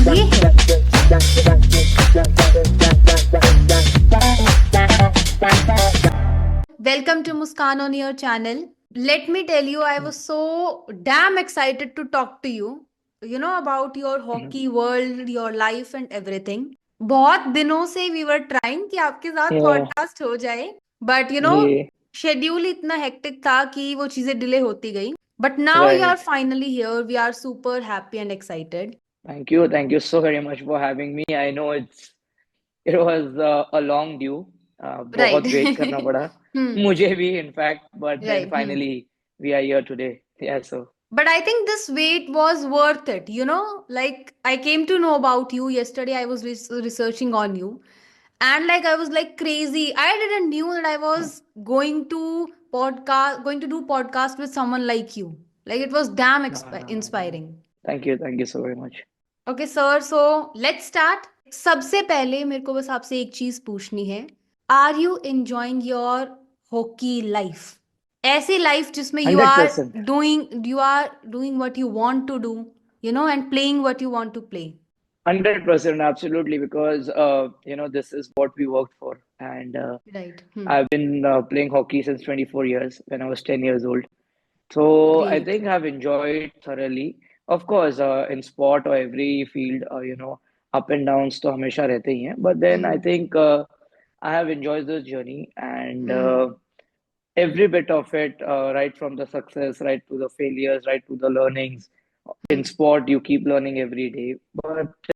ये है। Welcome to Muskan on your channel. Let me tell you, I was so damn excited to talk to you. You know about your hockey world, your life and everything. बहुत दिनों से we were trying कि आपके साथ Yeah, podcast हो जाए, but yeah, schedule इतना hectic था कि वो चीजें delay होती गई. But now you are right. finally here. We are super happy and excited. Thank you so very much for having me. I know it was a long due. Right. बहुत wait करना पड़ा मुझे भी in fact, but then Right. finally we are here today. Yeah, so But I think this wait was worth it. Like I came to know about you yesterday. I was researching on you, and like I was like crazy. I didn't knew that I was going to do podcast with someone like you. Like it was damn uh, inspiring. thank you so very much. Okay, sir. So let's start. सबसे पहले मेरे को बस आपसे एक चीज पूछनी है. Are you enjoying your hockey life? ऐसी लाइफ जिसमें Hundred percent. you are doing what you want to do, and playing what you want to play. 100%, absolutely, because this is what we worked for, and Right. I've been playing hockey since 24 years when I was 10 years old. So I Great. think I've enjoyed thoroughly. Of course, in sport or every field, up and downs तो हमेशा रहते ही हैं. But then I Hmm. think I have enjoyed this journey and Hmm. every bit of it, right from the success, right to the failures, right to the learnings. In Hmm. sport, you keep learning every day. But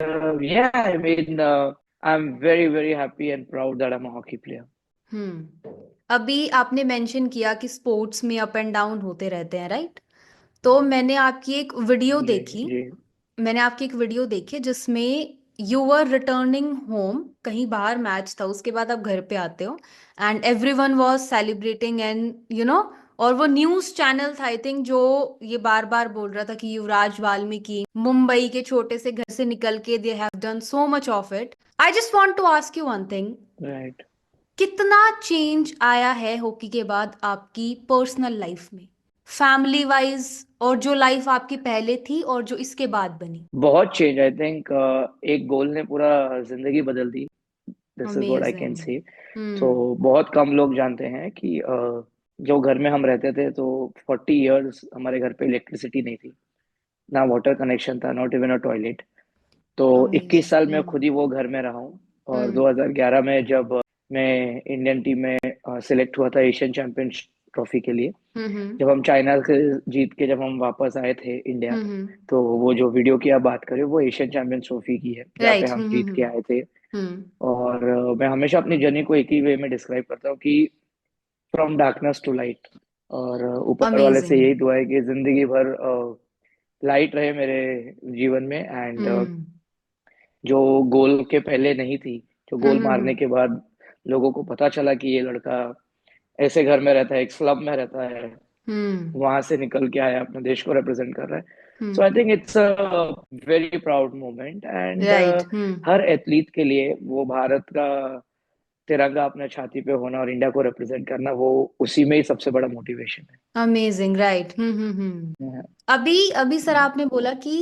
yeah, I mean, I'm very, very happy and proud that I'm a hockey player. अभी आपने mention किया कि sports में up and down होते रहते हैं, right? तो जी जी मैंने आपकी एक वीडियो देखी जिसमें यू वर रिटर्निंग होम, कहीं बाहर मैच था, उसके बाद आप घर पे आते हो and everyone was celebrating and और वो न्यूज चैनल था आई थिंक जो ये बार बार बोल रहा था कि युवराज वाल्मीकि मुंबई के छोटे से घर से निकल के they have done so much of it. I just want to ask you one thing. Right. कितना चेंज आया है हॉकी के बाद आपकी पर्सनल लाइफ में, फैमिली वाइज, और जो लाइफ आपकी पहले थी और जो इसके बाद बनी? बहुत चेंज आई थिंक. एक गोल ने पूरा जिंदगी बदल दी. This is what I can amazing. Say. तो हम्म. बहुत कम लोग जानते हैं कि जो घर में हम रहते थे तो 40 इयर्स हमारे घर पे इलेक्ट्रिसिटी नहीं थी, ना वाटर कनेक्शन था, नॉट इवन अ टॉयलेट. तो 21 अमेजिंग. साल में हम्म. खुद ही वो घर में रहा हूँ. और हम्म. 2011 में जब मैं इंडियन टीम में सिलेक्ट हुआ था एशियन चैंपियन ट्रॉफी के लिए, हम्म. जब हम चाइना से जीत के जब हम वापस आए थे इंडिया, हम्म. तो वो जो वीडियो की आप बात करें वो एशियन चैंपियंस ट्रॉफी की है जहाँ पे राइट. हम जीत हम्म. के आए थे. हम्म. और मैं हमेशा अपनी जर्नी को एक ही वे में डिस्क्राइब करता हूँ कि फ्रॉम डार्कनेस टू लाइट. और ऊपर वाले से अमेजिंग. यही दुआ है कि जिंदगी भर लाइट रहे मेरे जीवन में. एंड हम्म. जो गोल के पहले नहीं थी, जो गोल मारने हम्म. के बाद लोगों को पता चला कि ये लड़का ऐसे घर में रहता है, एक स्लम में रहता है, हम्म. वहां से निकल के आया, अपने देश को रिप्रेजेंट कर रहा है. So I hmm. Think it's a very proud moment. And right. Hmm. हर एथलीट के लिए वो भारत का तिरंगा अपने छाती पे होना और इंडिया को रिप्रेजेंट करना, वो उसी में ही सबसे बड़ा मोटिवेशन अमेजिंग. राइट. हम्म. है. अभी अभी सर आपने बोला कि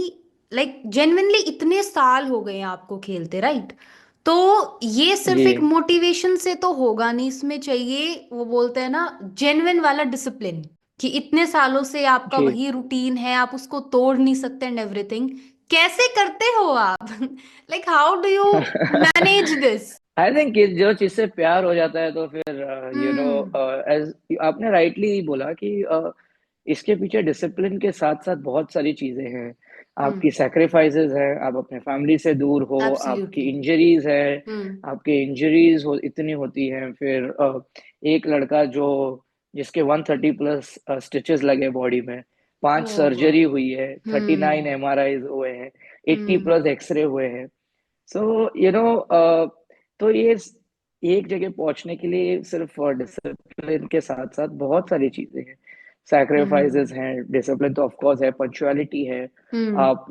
लाइक जेन्युइनली इतने साल हो गए हैं आपको खेलते, राइट? तो ये सिर्फ जी एक मोटिवेशन से तो होगा नहीं, इसमें चाहिए वो बोलते हैं ना जेन्युइन वाला डिसिप्लिन, कि इतने सालों से आपका जी. वही रूटीन है, आप उसको तोड़ नहीं सकते एंड एवरीथिंग. कैसे करते हो आप? Like how do you manage this? I think जो चीज से प्यार हो जाता है तो फिर हम्म. एज आपने राइटली बोला कि इसके पीछे डिसिप्लिन के साथ साथ बहुत सारी चीजें हैं. हम्म. आपकी सैक्रिफाइसेस हैं, आप अपने फैमिली से दूर हो, आपकी एब्सोल्युटली. इंजरीज है, हम्म. आपके इंजरीज हो इतनी होती हैं. फिर एक लड़का जो जिसके 130 प्लस स्टिचेस लगे बॉडी में, 5 ओह सर्जरी गॉड. हुई है, 39 हम्म. एमआरआई हुए हैं, 80 हम्म. प्लस एक्सरे हुए हैं. सो तो ये एक जगह पहुंचने के लिए सिर्फ डिसिप्लिन के साथ साथ बहुत सारी चीजें हैं. हम्म. सैक्रिफाइसेस हैं, डिसिप्लिन तो ऑफ कोर्स है, पंक्चुअलिटी है, हम्म. आप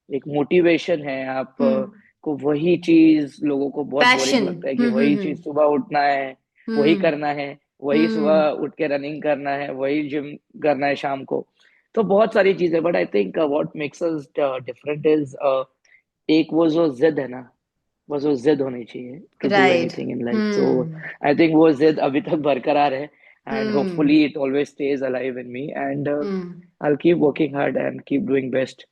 एक मोटिवेशन है, आप हम्म. को वही चीज लोगों को बहुत बोरिंग पैशन. लगता है कि वही चीज सुबह उठना है, वही हम्म. करना है, वही हम्म. सुबह उठ के रनिंग करना है, वही जिम करना है शाम को. तो बहुत सारी चीजें. But I think what makes us different is एक वो जो जिद है ना, बस वो जिद होनी चाहिए to do right. Anything in life. So hmm. I think वो जिद अभी तक बरकरार है, and hmm. Hopefully it always stays alive in me, and hmm. I keep working hard and keep doing best.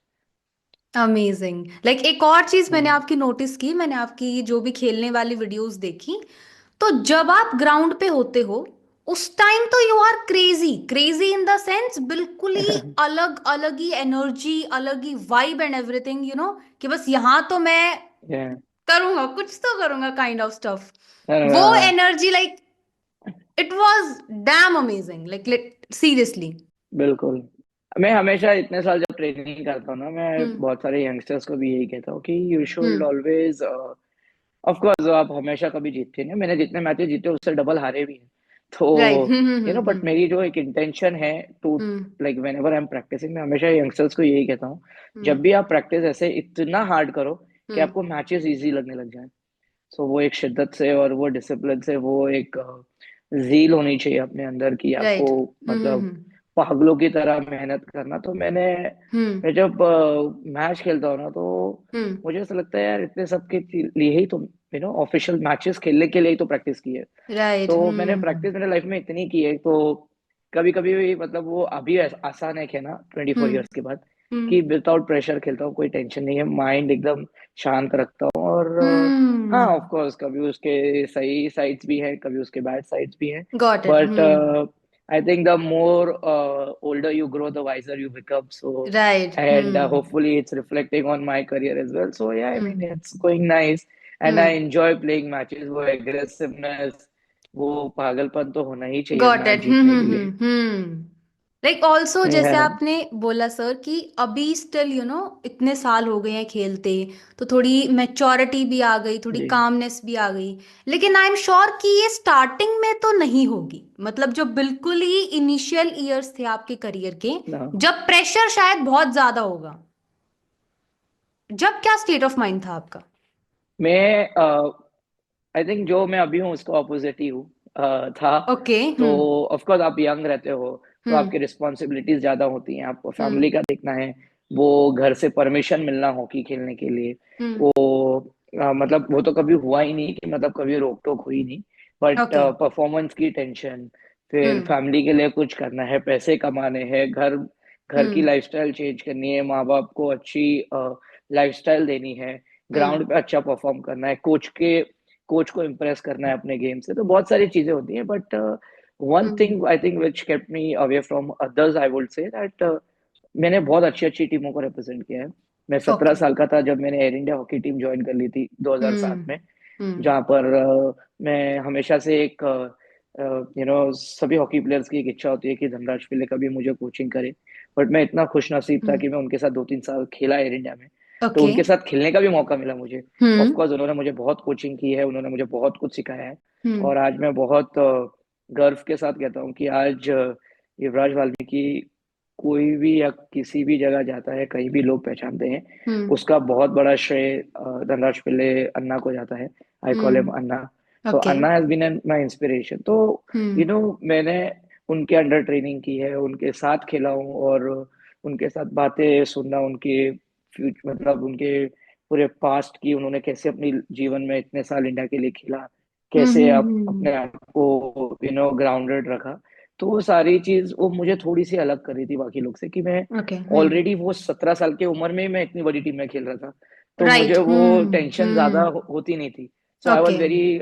Amazing. Like एक और चीज मैंने आपकी नोटिस की, मैंने आपकी जो भी खेलने वाली वीडियोस देखी, तो जब आप ग्राउंड पे होते हो उस टाइम तो you are crazy, crazy in the sense बिल्कुल ही अलग, अलग ही एनर्जी, अलग ही वाइब एंड एवरीथिंग, कि बस यहाँ तो मैं करूंगा, कुछ तो करूंगा, काइंड ऑफ स्टफ। वो energy, like it was dam amazing, like seriously. बिल्कुल। मैं हमेशा इतने साल जब ट्रेनिंग करता हूँ ना, मैं हम्म। बहुत सारे यंगस्टर्स को भी यही कहता हूँ कि you should hmm. Always, of course आप हमेशा कभी जीतते नहीं, मैंने जितने मैचेस जीते उससे डबल हारे भी हैं। राइट। तो हम्म। बट मेरी जो एक इंटेंशन है to, hmm. Like whenever I am practising, मैं हमेशा यंगस्टर्स को यही कहता हूँ, हम्म। जब भी आप प्रैक्टिस ऐसे इतना हार्ड करो कि हम्म। आपको मैचेस इजी लगने लग जाए। सो वो एक शिद्दत से और वो डिसिप्लिन से, वो एक जील होनी चाहिए अपने अंदर की आपको, राइट। मतलब हम्म। पागलों की तरह मेहनत करना। तो हम्म। मैं जब मैच खेलता हूँ ना, तो हम्म। मुझे ऐसा लगता है यार इतने सब के लिए ही तो ऑफिशियल मैचेस खेलने के लिए ही तो प्रैक्टिस की है। राइट। तो मैंने हम्म। प्रैक्टिस मेरे लाइफ में इतनी की है, तो कभी कभी मतलब वो अभी आसान है कहना 24 ईयर्स के बाद, हम्म। कि विदाउट प्रेशर खेलता हूँ, कोई टेंशन नहीं है, माइंड एकदम शांत रखता हूँ। और हाँ हम्म। ऑफ कोर्स कभी उसके सही साइड्स भी हैं, कभी उसके बैड साइड्स भी हैं, got it. But hmm. I think the more older you grow, the wiser you become. So right. and hmm. hopefully it's reflecting on my career as well. So yeah, I mean hmm. it's going nice, and I hmm. enjoy playing matches. वो aggressiveness, वो पागलपन तो होना ही चाहिए got match it. जीतने के लिए। Like also जैसे Yeah, आपने बोला सर कि अभी स्टिल इतने साल हो गए हैं खेलते, तो थोड़ी मैच्योरिटी भी आ गई, थोड़ी जी। कामनेस भी आ गई। लेकिन आई एम श्योर कि ये स्टार्टिंग में तो नहीं होगी, मतलब जो बिल्कुल ही इनिशियल ईयर्स थे आपके करियर के, No. जब प्रेशर शायद बहुत ज्यादा होगा, जब क्या स्टेट ऑफ माइंड था आपका? मैं आई थिंक जो मैं अभी हूँ उसका ऑपोजिट ही हूँ, था। ओके। तो हम्म। ऑफ कोर्स आप यंग रहते हो, तो हम्म। आपकी रिस्पॉन्सिबिलिटीज ज्यादा होती हैं, आपको हम्म। फैमिली का देखना है, वो घर से परमिशन मिलना हॉकी खेलने के लिए, हम्म। वो मतलब वो तो कभी हुआ ही नहीं कि मतलब कभी रोक टोक हुई नहीं, बट ओके। परफॉर्मेंस की टेंशन, फिर हम्म। फैमिली के लिए कुछ करना है, पैसे कमाने हैं, घर घर की हम्म। लाइफस्टाइल चेंज करनी है, माँ बाप को अच्छी लाइफस्टाइल देनी है, हम्म। ग्राउंड पे अच्छा परफॉर्म करना है, कोच को इम्प्रेस करना है अपने गेम से, तो बहुत सारी चीजें होती हैं। But one hmm. Thing I think which kept me away from others, I would say that मैंने बहुत अच्छी अच्छी टीमों को रिप्रेजेंट किया है। मैं 17 ओके। साल का था जब मैंने air India hockey team join कर ली थी 2007 हम्म। में, हम्म। जहाँ पर मैं हमेशा से एक सभी हॉकी प्लेयर्स की एक इच्छा होती है कि धनराज पिल्ले कभी मुझे कोचिंग करे, बट मैं इतना खुश नसीब था हम्म। कि मैं उनके साथ 2-3 साल खेला एयर इंडिया में, तो ओके। उनके साथ खेलने का भी मौका मिला मुझे। Of hmm. कोर्स उन्होंने मुझे बहुत कोचिंग की है, उन्होंने मुझे बहुत कुछ सिखाया है, हम्म। और आज मैं बहुत गर्व के साथ कहता हूँ कि आज युवराज वाल्मीकि कोई भी या किसी भी जगह जाता है, कहीं भी लोग पहचानते हैं, हम्म। उसका बहुत बड़ा श्रेय धनराज पिल्ले अन्ना को जाता है। I call him hmm. Anna. So okay. Anna has been my inspiration. तो हम्म। मैंने उनके अंडर ट्रेनिंग की है, उनके साथ खेला हूँ, और उनके साथ बातें सुनना, उनके फ्यूचर मतलब उनके पूरे पास्ट की, उन्होंने कैसे अपनी जीवन में इतने साल इंडिया के लिए खेला, कैसे आप अपने आप को ग्राउंडेड रखा, तो वो सारी चीज वो मुझे थोड़ी सी अलग कर रही थी बाकी लोग से, कि मैं ओके। ऑलरेडी वो 17 साल की उम्र में ही मैं इतनी बड़ी टीम में खेल रहा था, तो मुझे राइट। वो टेंशन ज्यादा हम्म। होती नहीं थी। So I was okay. Very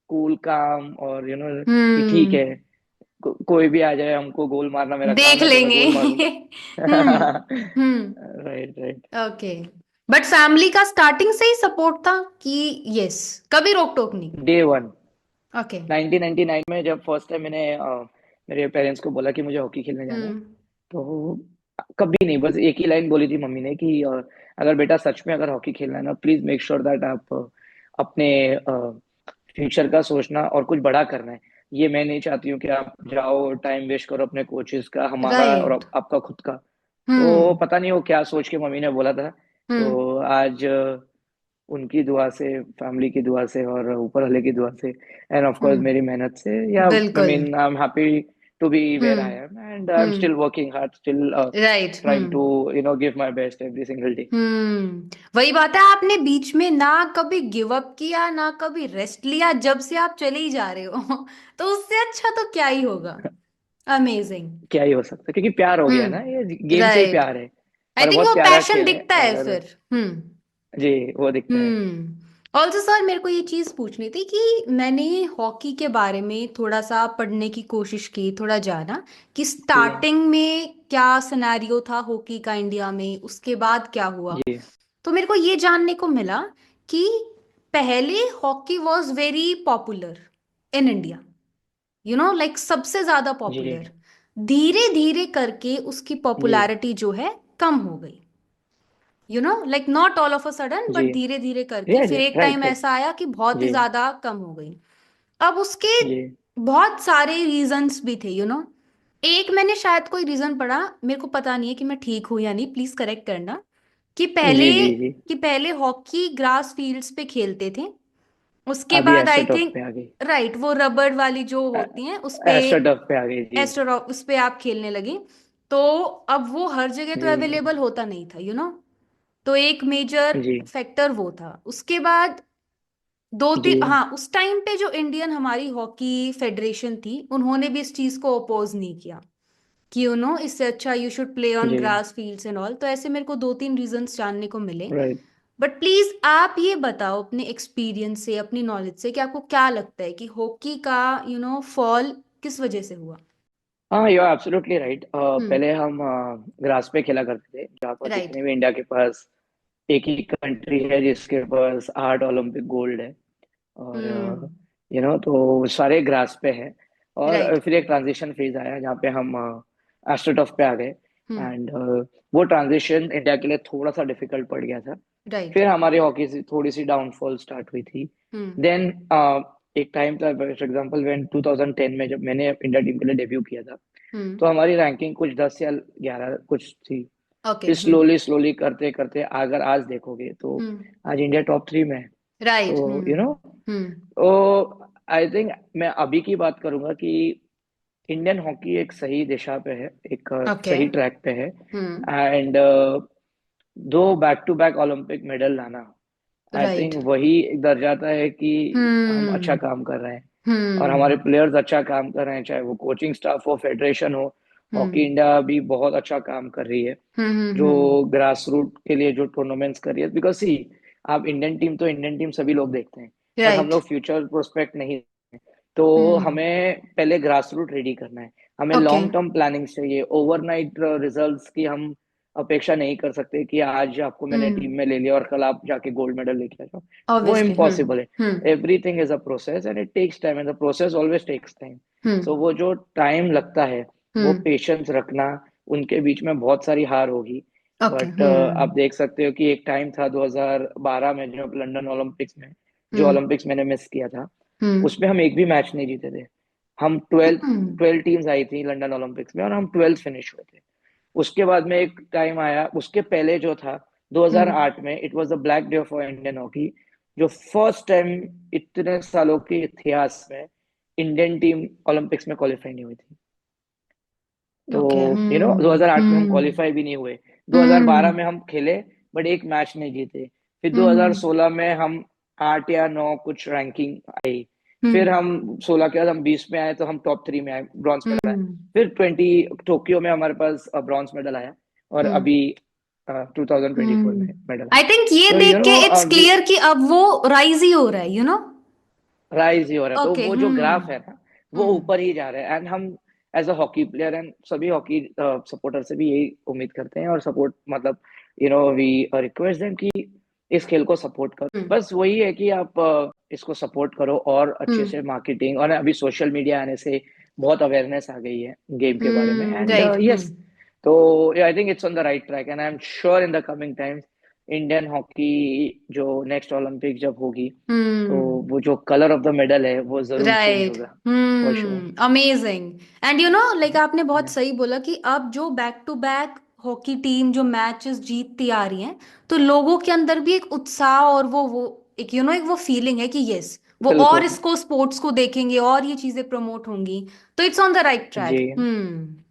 cool काम, और कि ठीक हम्म। है, कोई भी आ जाए, हमको गोल मारना मेरा देख काम है, तो मैं लेंगे। गोल मारूंगा। Hmm. Hmm. Right, right. Okay. But family का स्टार्टिंग से ही सपोर्ट था कि यस, कभी रोक टोक नहीं? Day one, okay. 1999 में जब फर्स्ट टाइम मैंने मेरे पेरेंट्स को बोला कि मुझे हॉकी खेलने जाना है, हम्म। तो कभी नहीं, बस एक ही लाइन बोली थी मम्मी ने कि अगर बेटा सच में अगर हॉकी खेलना है ना, प्लीज मेक श्योर दैट आप अपने फ्यूचर का सोचना और कुछ बड़ा करना है। ये मैं नहीं चाहती हूँ कि आप जाओ टाइम वेस्ट करो अपने कोचेस का, हमारा और राइट। आपका खुद का। तो हम्म। पता नहीं वो क्या सोच के मम्मी ने बोला था। हम्म। तो आज उनकी दुआ से, फैमिली की दुआ से, और ऊपर वाले की दुआ से, एंड ऑफ कोर्स हम्म। मेरी मेहनत से, या आई बिल्कुल। Mean I am happy to be where I hmm am, and I'm still working hard, still right trying to give my best every single day. वही बात है, आपने बीच में ना कभी गिव अप किया ना कभी रेस्ट लिया, जब से आप चले ही जा रहे हो तो उससे अच्छा तो क्या ही होगा। अमेजिंग। क्या ही हो सकता है, क्योंकि प्यार हो गया ना, ये गेम से ही राइट। प्यार है। आई और थिंक बहुत वो प्यारा पैशन खेल है, दिखता है और फिर। जी वो दिखता है। ऑल्सो सर, मेरे को ये चीज पूछनी थी कि मैंने हॉकी के बारे में थोड़ा सा पढ़ने की कोशिश की, थोड़ा जाना कि ठीक है। स्टार्टिंग में क्या सिनेरियो था हॉकी का इंडिया में, उसके बाद क्या हुआ। जी तो मेरे को ये जानने को मिला कि पहले hockey was very popular in India, like सबसे ज्यादा जी पॉपुलर। धीरे धीरे करके उसकी जी पॉपुलैरिटी जो है कम हो गई, like not all of a sudden, but जी। धीरे धीरे करके राइट फिर एक टाइम राइट राइट। ऐसा आया कि बहुत ही जी ज्यादा कम हो गई। अब उसके जी बहुत सारे रीजंस भी थे। एक मैंने शायद कोई रीजन पढ़ा, मेरे को पता नहीं है कि मैं ठीक हूं या नहीं, प्लीज करेक्ट करना, कि जी पहले जी जी। कि पहले हॉकी ग्रास फील्ड्स पे खेलते थे, उसके अभी बाद आई एस्ट्रोटर्फ थिंक, पे आ गई। राइट, वो रबड़ वाली जो होती हैं उस पे, एस्ट्रोटर्फ पे आ गई जी। एस्ट्रो उस पे आप खेलने लगे। तो अब वो हर जगह तो जी अवेलेबल होता नहीं था, तो एक मेजर जी फैक्टर वो था। उसके बाद दो जी तीन, हाँ, उस टाइम पे जो इंडियन हमारी हॉकी फेडरेशन थी, उन्होंने भी इस चीज को अपोज नहीं किया कि इससे अच्छा यू शुड प्ले ऑन जी। Grass fields and all. तो ऐसे मेरे को दो तीन रीजंस जानने को मिले। राइट। बट प्लीज आप ये बताओ अपने एक्सपीरियंस से, अपनी नॉलेज से, कि आपको क्या लगता है कि हॉकी का फॉल किस वजह से हुआ। हाँ, यू आर एब्सोल्युटली राइट। हम्म। पहले हम ग्रास पे खेला करते थे, जहाँ पर राइट। जितने भी इंडिया के पास एक ही कंट्री है जिसके पास 8 ओलंपिक गोल्ड है। और हम्म। तो सारे ग्रास पे है। और राइट। फिर एक ट्रांजिशन फेज आया जहाँ पे हम एस्ट्रोटर्फ पे आ गए। हम्म। एंड वो ट्रांजिशन इंडिया के लिए थोड़ा सा डिफिकल्ट पड़ गया था। राइट। फिर हमारी हॉकी से थोड़ी सी डाउनफॉल स्टार्ट हुई थी। हम्म। देन एक टाइम था, फॉर एग्जांपल व्हेन 2010 में जब मैंने इंडिया टीम के लिए डेब्यू किया था, हम्म। तो हमारी रैंकिंग कुछ 10 या 11 कुछ थी। ओके। फिर स्लोली स्लोली करते करते अगर आज देखोगे तो हम्म। आज इंडिया टॉप 3 में है। राइट। तो हम्म। तो आई थिंक मैं अभी की बात करूंगा कि इंडियन हॉकी एक सही दिशा पे है, एक ओके। सही ट्रैक पे है। हम्म। एंड दो back to back Olympic medal लाना, आई राइट। थिंक वही एक दर्शाता है कि हम अच्छा हम्म। काम कर रहे हैं। और हमारे हम्म। प्लेयर्स अच्छा काम कर रहे हैं, चाहे वो कोचिंग स्टाफ हो, फेडरेशन हो। हॉकी हम्म। इंडिया भी बहुत अच्छा काम कर रही है, जो हम्म। ग्रास रूट के लिए जो टूर्नामेंट्स कर रही है। बिकॉज सी, आप इंडियन टीम तो इंडियन टीम सभी लोग देखते हैं, बट हम राइट। लोग फ्यूचर प्रोस्पेक्ट नहीं। तो हम्म। हमें पहले ग्रास रूट रेडी करना है। हमें ओके। लॉन्ग टर्म प्लानिंग चाहिए, ओवरनाइट रिजल्ट्स की हम अपेक्षा नहीं कर सकते कि आज आपको मैंने टीम हम्म। में ले लिया और कल आप जाके गोल्ड मेडल लेके आ जाओ। वो ऑब्वियसली। इम्पॉसिबल है। Hmm. Everything is a process and it takes time, and the process always takes time. So hmm. वो जो टाइम लगता है, वो हम्म। पेशेंस रखना। उनके बीच में बहुत सारी हार होगी, ओके। बट आप देख सकते हो कि एक टाइम था 2012 में, जो लंदन ओलंपिक्स में, जो हम्म। ओलंपिक्स मैंने मिस किया था, हम्म। उसमें हम एक भी मैच नहीं जीते थे। हम 12 हम्म। 12 टीम्स आई थी लंदन ओलंपिक्स में, और हम 12th फिनिश हुए थे। उसके बाद में एक टाइम आया, उसके पहले जो था हम्म। 2008 में, it was the black day for Indian hockey. जो फर्स्ट टाइम इतने सालों के इतिहास में इंडियन टीम ओलंपिक्स में क्वालिफाई नहीं हुई थी। तो ओके। 2008 में हम हम्म। क्वालिफाई भी नहीं हुए। 2012 हम्म। में हम खेले, बट एक मैच नहीं जीते। फिर हम्म। 2016 में हम 8 या 9 कुछ रैंकिंग आई। फिर हम्म। हम 16 के बाद हम 20 में आए, तो हम टॉप 3 में आए, ब्रॉन्ज मेडल आया। हम्म। फिर 20 टोक्यो में हमारे पास ब्रॉन्ज मेडल आया। और हम्म। अभी 2024 में मेडल आया। आई थिंक ये तो देख के इट्स अभी क्लियर कि अब वो राइज ही हो रहा है। राइज ही हो रहा है। तो ओके। वो जो ग्राफ है ना, वो हम्म। ऊपर ही जा रहा है। एंड हम as a hockey player and सभी हॉकी सपोर्टर से भी यही उम्मीद करते हैं, और सपोर्ट मतलब वी रिक्वेस्ट देम कि इस खेल को सपोर्ट करो। हम्म। बस वही है कि आप इसको सपोर्ट करो, और अच्छे से हम्म। मार्केटिंग, और अभी सोशल मीडिया आने से बहुत अवेयरनेस आ गई है गेम के बारे में। And right. यस, तो I think it's on the right track, and I am sure in the coming times Indian hockey जो नेक्स्ट ओलंपिक जब होगी, तो हम्म। वो जो कलर ऑफ द मेडल है वो जरूर चेंज राइट। होगा। For sure. Amazing. And like आपने बहुत सही बोला कि अब जो back to back hockey team जो मैचेस जीतती आ रही हैं, तो लोगों के अंदर भी एक उत्साह और वो एक एक वो फीलिंग है कि यस, वो और बिल्कुल। इसको स्पोर्ट्स को देखेंगे और ये चीजें प्रमोट होंगी, तो इट्स ऑन द राइट जी। Track.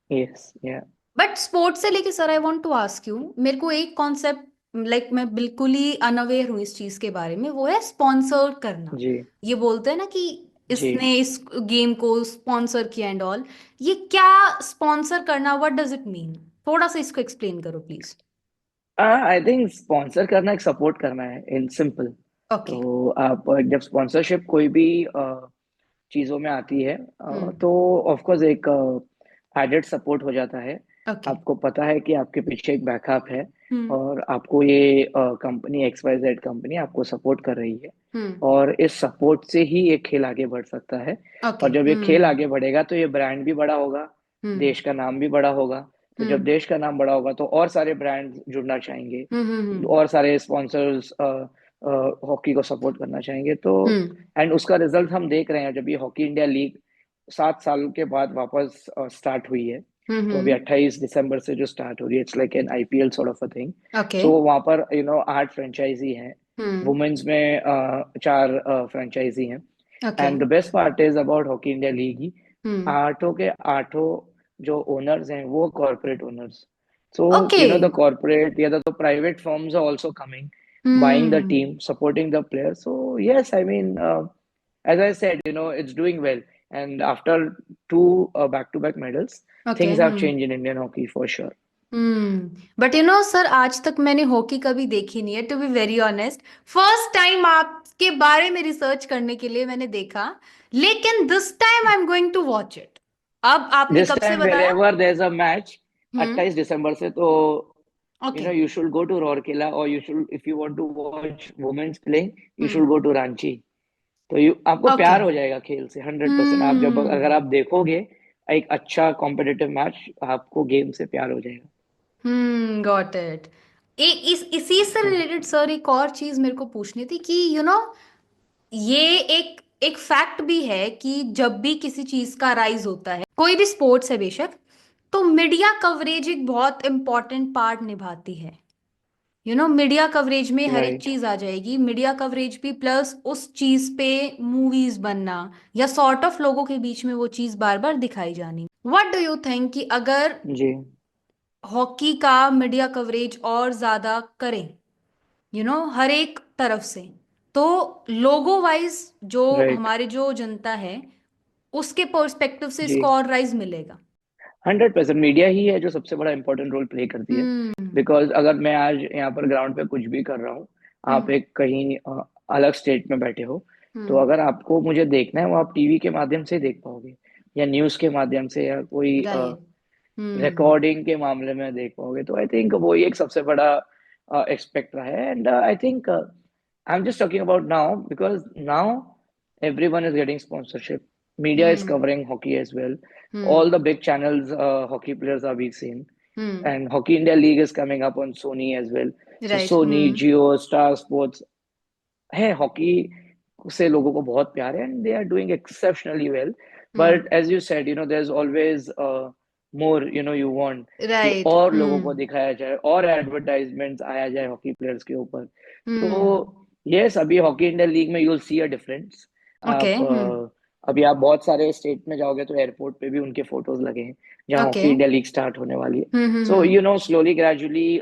Yes yeah. But sports से लेके sir, I want to ask you, मेरे को एक कॉन्सेप्ट, लाइक मैं बिल्कुल ही अनअवेयर हूँ इस चीज के बारे में, वो है स्पॉन्सर करना। जी। ये बोलते हैं ना कि जी। इसने इस गेम को स्पॉन्सर किया एंड ऑल, ये क्या स्पॉन्सर करना, व्हाट डज इट मीन? थोड़ा सा इसको एक्सप्लेन करो प्लीज। आई थिंक स्पॉन्सर करना एक सपोर्ट करना है इन सिंपल। ओके। तो आप जब स्पॉन्सरशिप कोई भी चीज़ों में आती है हम्म। तो ऑफ कोर्स एक एडेड सपोर्ट हो जाता है। ओके। आपको पता है कि आपके पीछे एक बैकअप है हम्म। और आपको ये company X Y Z company आपको सपोर्ट कर रही है। हम्म। और इस सपोर्ट से ही ये खेल आगे बढ़ सकता है। ओके। और जब ये खेल हम्म। आगे बढ़ेगा तो ये ब्रांड भी बड़ा होगा, हम्म। देश का नाम भी बड़ा होगा। तो जब हम्म। देश का नाम बड़ा होगा तो और सारे ब्रांड जुड़ना चाहेंगे, हम्म। और सारे स्पॉन्सर्स हॉकी को सपोर्ट करना चाहेंगे। तो हम्म। एंड उसका रिजल्ट हम देख रहे हैं, जब ये हॉकी इंडिया लीग 7 साल के बाद वापस स्टार्ट हुई है। हम्म। तो अभी 28 दिसंबर से जो स्टार्ट हो रही है, it's like an IPL sort of a thing. Okay. So वहां पर 8 फ्रेंचाइजी हैं। हम्म। वुमेन्स में 4 फ्रेंचाइजी हैं। Okay. And the best part is about hockey India league ही, हम्म। आठों के आठों जो ओनर्स हैं वो corporate owners. So, okay. the corporate, the private firms are also coming, buying the hmm. team, supporting the players. So, yes, I mean, as I said, it's doing well. And after two back-to-back medals, okay. things have changed in Indian hockey for sure. But sir, आज तक मैंने hockey कभी देखी नहीं है, to be very honest. First time आपके बारे में रिसर्च करने के लिए मैंने देखा, लेकिन this time I am going to watch it. अब आपने This कब से time, बताया? wherever there's a match, हम्म। 28 दिसंबर से तो okay. you should go to Rourkela, or you should, if you want to watch women's playing, you hmm. should go to Ranchi. तो आपको okay. प्यार हो जाएगा खेल से 100%। आप जब अगर हम्म। आप देखोगे एक अच्छा कॉम्पिटिटिव मैच, आपको गेम से प्यार हो जाएगा। Got it. इसी से हम्म। रिलेटेड सर, एक और चीज मेरे को पूछनी थी कि ये एक एक फैक्ट भी है कि जब भी किसी चीज का राइज होता है, कोई भी स्पोर्ट्स है बेशक, तो मीडिया कवरेज एक बहुत इंपॉर्टेंट पार्ट निभाती है। मीडिया कवरेज में हर एक राइट। चीज आ जाएगी, मीडिया कवरेज भी, प्लस उस चीज पे मूवीज बनना, या सॉर्ट ऑफ लोगों के बीच में वो चीज बार बार दिखाई जानी। व्हाट डू यू थिंक कि अगर जी। हॉकी का मीडिया कवरेज और ज्यादा करें, हर एक तरफ से, तो लोगो वाइज जो राइट। हमारे जो जनता है, उसके पर्सपेक्टिव से जी। इसको और राइज मिलेगा। 100% मीडिया ही है जो सबसे बड़ा इंपॉर्टेंट रोल प्ले करती है। हम्म। बिकॉज अगर मैं आज यहाँ पर ग्राउंड पे कुछ भी कर रहा हूँ, आप हम्म। एक कहीं अलग स्टेट में बैठे हो, तो हम्म। अगर आपको मुझे देखना है वो आप टीवी के माध्यम से देख पाओगे, या न्यूज़ के माध्यम से, या कोई राइट। हम्म। रिकॉर्डिंग के मामले में देख पाओगे। तो आई थिंक वो ही एक सबसे बड़ा एक्सपेक्ट रहा है। And I think I am just talking about now, because now everyone is getting sponsorship. Media is hmm. covering hockey as well. All hmm. the big channels, hockey players are being seen. Hmm. And Hockey India League is coming up on Sony as well. So right. Sony, hmm. Jio, Star Sports है hockey से लोगों को बहुत प्यार है, and they are doing exceptionally well. Hmm. But as you said, there is always more, you want कि right. और लोगों को हम्म। दिखाया जाए और एडवर्टाइजमेंट्स आया जाए हॉकी प्लेयर्स के ऊपर। तो हम्म। यस, अभी हॉकी इंडियन लीग में you will see a difference. Okay. आप अभी आप बहुत सारे स्टेट में जाओगे तो एयरपोर्ट पे भी उनके फोटोज लगे हैं जहाँ okay. Hockey India league start होने वाली है। सो हम्म। स्लोली ग्रेजुअली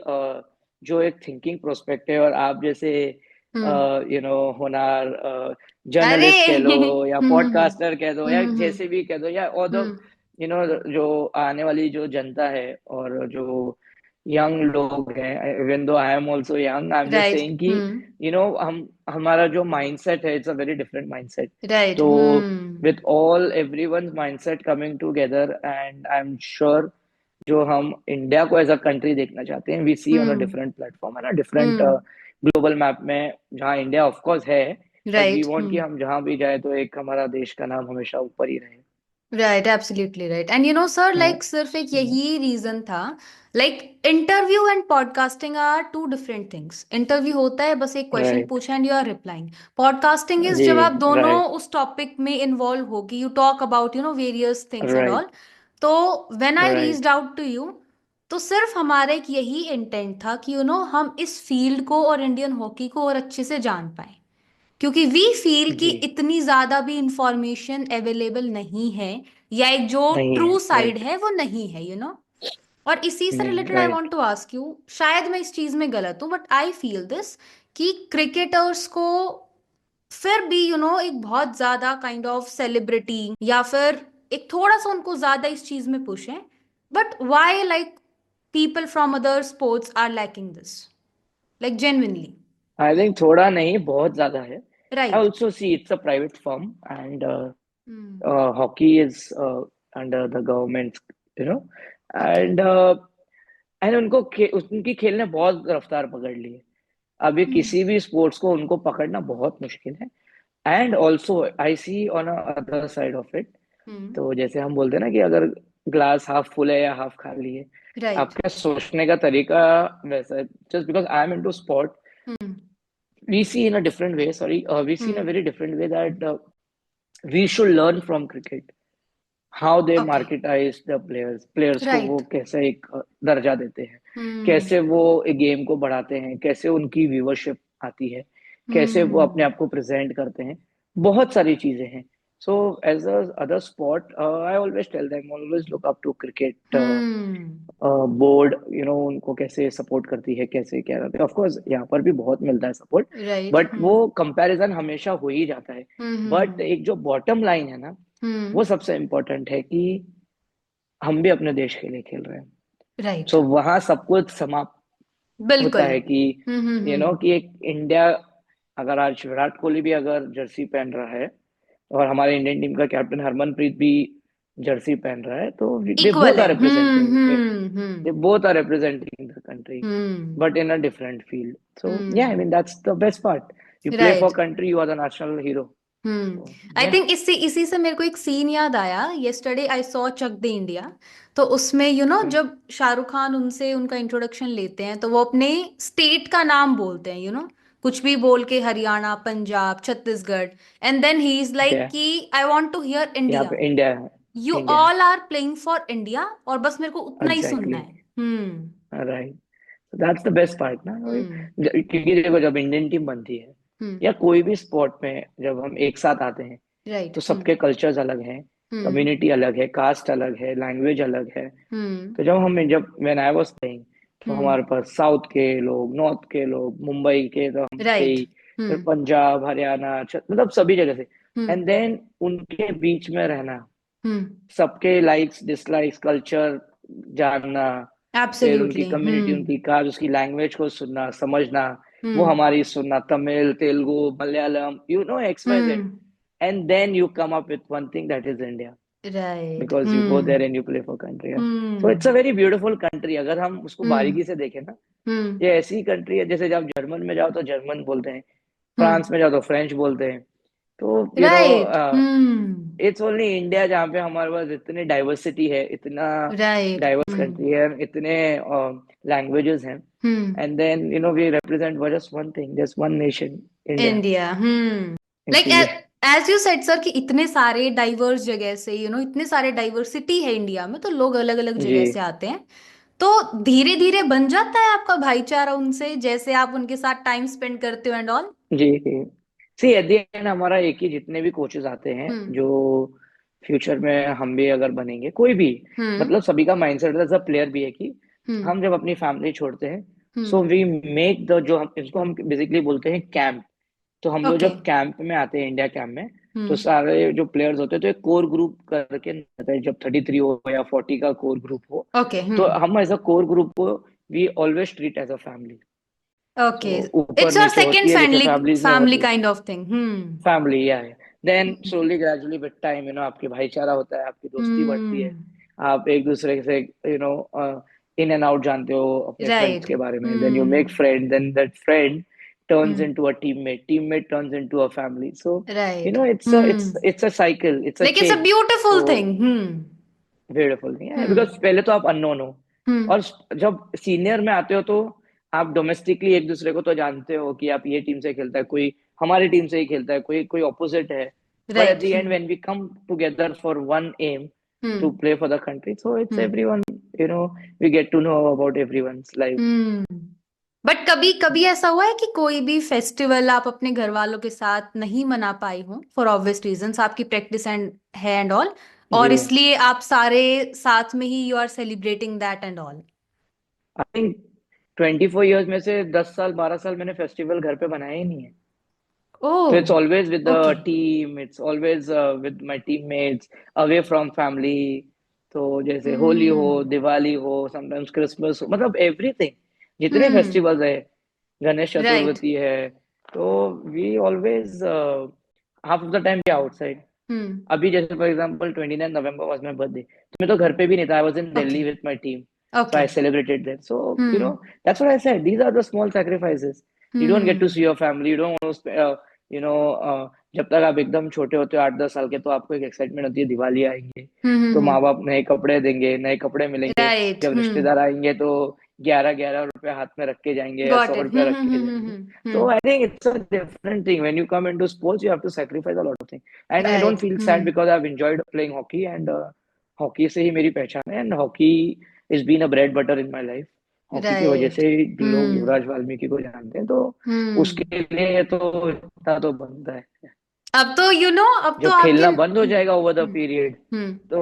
जो एक थिंकिंग प्रोस्पेक्ट है, और आप जैसे हम्म। होनार अरे जर्नलिस्ट कह लो, या हम्म। पॉडकास्टर कह दो, या हम्म। जैसे भी कह दो, या और हम्म। जो आने वाली जो जनता है, और जो यंग लोग हैं, even though I am also young, I am just right. Saying कि हम्म। हम हमारा जो माइंडसेट है, it's a very different mindset. Right. तो hmm. With all everyone's mindset coming together, and I am sure जो हम इंडिया को as a country देखना चाहते हैं, we see on a hmm. Different platform, है ना, डिफरेंट हम्म। ग्लोबल मैप में, जहाँ इंडिया ऑफ कोर्स है। But we right. वांट कि हम्म। हम जहाँ भी जाए तो एक हमारा देश का नाम हमेशा ऊपर ही रहे। Right, absolutely right. And sir, Yeah. Like सिर्फ एक Yeah. यही रीजन था। Like interview and podcasting are two different things. Interview होता है बस एक क्वेश्चन Right. पूछा and you are replying. Podcasting is जी। जब आप दोनों Right. उस टॉपिक में इन्वॉल्व होगी, you talk about various things and Right. All. तो when I reached Right. Out to you, तो सिर्फ हमारा एक यही इंटेंट था कि हम इस फील्ड को और इंडियन हॉकी को और अच्छे से जान पाए। क्योंकि वी फील कि जी। इतनी ज्यादा भी इंफॉर्मेशन अवेलेबल नहीं है, या एक जो नहीं है, ट्रू साइड राइट। है वो नहीं है, और इसी से नहीं, related I right. Want to ask you, शायद मैं इस चीज में गलत हूं बट आई फील दिस, कि क्रिकेटर्स को फिर भी एक बहुत ज्यादा काइंड ऑफ सेलिब्रिटी, या फिर एक थोड़ा सा उनको ज्यादा इस चीज में पुश है, but why like people from other sports are lacking this, like genuinely. I think थोड़ा नहीं, बहुत ज्यादा है। I right. Also see it's a private firm, and hmm. Hockey is under the government, you know, okay. And and उनकी खेल ने बहुत रफ्तार पकड़ ली है। अभी हम्म। किसी भी स्पोर्ट्स को उनको पकड़ना बहुत मुश्किल है। And also I see on other side of it. Hmm. तो जैसे हम बोलते हैं ना कि अगर ग्लास हाफ फुल है या हाफ खाली है, राइट। आपका सोचने का तरीका वैसा है। Just because I am into sport, hmm. we see in a different way, sorry, we see in a hmm. very different way that we should learn from cricket how they okay. marketize the players को वो right. कैसे एक दर्जा देते हैं, हम्म। कैसे वो एक गेम को बढ़ाते हैं, कैसे उनकी व्यूवरशिप आती है, कैसे वो अपने हम्म। आप को प्रेजेंट करते हैं। बहुत सारी चीजें हैं। So as a other sport, I always tell them always look up to cricket hmm. Board, उनको कैसे सपोर्ट करती है, कैसे क्या करते हैं। ऑफ कोर्स यहाँ पर भी बहुत मिलता है सपोर्ट, राइट। बट वो हम्म। कंपैरिजन हमेशा हो ही जाता है। बट हम्म। एक जो बॉटम लाइन है ना, हम्म। वो सबसे इम्पोर्टेंट है कि हम भी अपने देश के लिए खेल रहे हैं। राइट। सो वहां सब कुछ समाप्त होता बिल्कुल। है कि कि एक इंडिया, अगर आज विराट कोहली भी अगर जर्सी पहन रहा है और हमारे इंडियन टीम का कैप्टन हरमनप्रीत भी जर्सी पहन रहा है, तो दे इक्वल बोथ है। Are representing, they hmm. both are representing the country, hmm. but in a different field. So yeah, I hmm. mean that's the best part. You play for right. country, you are the national hero. Hmm. So I yeah. Think इसी इसी से मेरे को एक scene याद आया, yesterday I saw Chak they India. तो उसमें Hmm. जब शाहरुख खान उनसे उनका इंट्रोडक्शन लेते हैं तो वो अपने स्टेट का नाम बोलते हैं, कुछ भी बोल के, Haryana, Punjab, Chhattisgarh, and then he is like Yeah, कि आई वांट टू हियर यहाँ इंडिया, पे इंडिया है। यू इंडिया है, all are playing for India, और बस मेरे को उतना ही सुनना एग्जैक्टली, है। Hmm. Right. That's the best part ना। हम्म। क्योंकि देखो, जब इंडियन टीम बनती है हम्म। या कोई भी स्पोर्ट में जब हम एक साथ आते हैं, राइट। तो सबके कल्चर्स अलग हैं, हम्म। कम्युनिटी अलग है, कास्ट अलग है, लैंग्वेज अलग है। हम्म। तो जब व्हेन आई वाज प्लेइंग, तो हम्म। हमारे पास साउथ के लोग, नॉर्थ के लोग, मुंबई के तो हम थे राइट। ही, फिर हम्म। पंजाब, हरियाणा, मतलब सभी जगह से। हम्म। एंड देन उनके बीच में रहना, हम्म। सबके लाइक्स डिसलाइक्स, कल्चर जानना, फिर उनकी एब्सोल्युटली। कम्युनिटी, हम्म। उनकी कास्ट, उसकी लैंग्वेज को सुनना, समझना, वो हम्म। हमारी सुनना, Tamil, Telugu, Malayalam, X Y Z. Hmm. And then you come up with one thing, that is India, right. because you go hmm. there and you play for country, yeah. So it's a hmm. very beautiful country, अगर हम उसको हम्म। बारीकी से देखें ना। हम्म। ये ऐसी country है, जैसे जब जर्मन में जाओ तो जर्मन बोलते हैं, हम्म। फ्रांस में जाओ तो फ्रेंच बोलते हैं। तो right. Hmm. It's only India जहाँ पे हमारे पास इतनी डाइवर्सिटी है, इतना राइट। डाइवर्स हम्म। कंट्री है, इतने लैंग्वेजेस हैं, hmm. And then we represent just one thing, just one nation, India. India. Like इसीलिए एज यू सेड सर कि इतने सारे डाइवर्स जगह से, इतने सारे डाइवर्सिटी है इंडिया में, तो लोग अलग अलग जी, जगह से आते हैं, तो धीरे धीरे बन जाता है आपका भाईचारा उनसे, जैसे आप उनके साथ टाइम स्पेंड करते हो एंड ऑल। जी, जी। सी एट द एंड हमारा एक ही, जितने भी कोचेस आते हैं, हम्म। जो फ्यूचर में हम भी अगर बनेंगे, कोई भी, हम्म। मतलब सभी का माइंडसेट एज अ प्लेयर भी है कि हम्म। हम जब अपनी फैमिली छोड़ते हैं, हम्म। सो वी मेक द, जो हम इसको हम बेसिकली बोलते हैं कैंप। तो हम लोग ओके। जब कैंप में आते हैं, इंडिया कैंप में, तो हम्म। सारे जो प्लेयर्स होते हैं, तो एक कोर ग्रुप करके रहता है, जब 33 हो या 40 का कोर ग्रुप हो, ओके। तो हम्म। हम एज अ कोर ग्रुप को we always treat as a family. Okay. So ऊपर इट्स योर नीचे सेकेंड होती है, जैसे फैमिली, फैमिलीज में फैमिली होती है, kind of thing. Hmm. Family या है। Then slowly gradually with time, आपकी भाईचारा होता है, आपकी दोस्ती बढ़ती है, हम्म। आप एक दूसरे से इन एंड आउट जानते हो अपने फ्रेंड्स राइट। के बारे में, then you make hmm. Friend, then that friend turns hmm. into a teammate, teammate turns into a family. So right. it's a hmm. it's a cycle, it's a like it's a chain. Beautiful So thing. Beautiful नहीं है, हम्म। Because पहले तो आप unknown हो, हम्म। और जब senior में आते हो, तो आप डोमेस्टिकली एक दूसरे को तो जानते हो कि आप ये टीम से खेलता है, कोई हमारी टीम से ही खेलता है, कोई कोई ऑपोजिट है। But at right. The end when we come together for one aim, to hmm. Play for the country, so it's hmm. Everyone, we get to know about everyone's life. Hmm. But कभी कभी ऐसा हुआ है कि कोई भी festival आप अपने घर वालों के साथ नहीं मना पाई हो फॉर ऑब्वियस रीजंस, आपकी प्रैक्टिस एंड है एंड ऑल, और जी। इसलिए आप सारे साथ में ही you are celebrating that and all? I think 24 years में से 10 साल 12 साल मैंने फेस्टिवल घर पे बनाया ही नहीं है। तो oh, it's always with okay. The team, it's always with my teammates, away from family. तो जैसे होली हो, हम्म। दिवाली हो, समटाइम्स क्रिसमस हो, मतलब एवरीथिंग, जितने हम्म। फेस्टिवल्स है, गणेश राइट। चतुर्थी है, तो we always half of the time we outside. Hmm. अभी जैसे for example 29 November was my birthday, तो मैं तो घर पे भी नहीं था, I was in okay. Delhi with my team. So okay. I celebrated that, so hmm. That's what I said, these are the small sacrifices. You don't get to hmm. See your family, you don't want to, जब तक आप एकदम छोटे होते हो 8-10 साल के, तो आपको एक एक्साइटमेंट होती है, दिवाली आएंगे तो हम्म। माँ बाप नए कपड़े देंगे, नए कपड़े मिलेंगे। राइट। जब हम्म। रिश्तेदार आएंगे तो 11-11 रुपए हाथ में रख के जाएंगे या गॉट सौ इट। रुपया रख के जाएंगे। So I think it's a different thing. When you come into sports, you have to sacrifice a lot of things. And I don't right. feel sad hmm. because I've enjoyed playing hockey, and hockey से ही मेरी पहचान है, and hockey has been a bread butter in my life. Hockey की वजह right. से लोग हम्म। युवराज वाल्मीकि को जानते हैं, तो हम्म। उसके लिए तो इतना तो बनता है। अब तो अब तो जब आपके। खेलना बंद हो जाएगा ओवर द पीरियड, हम्म। तो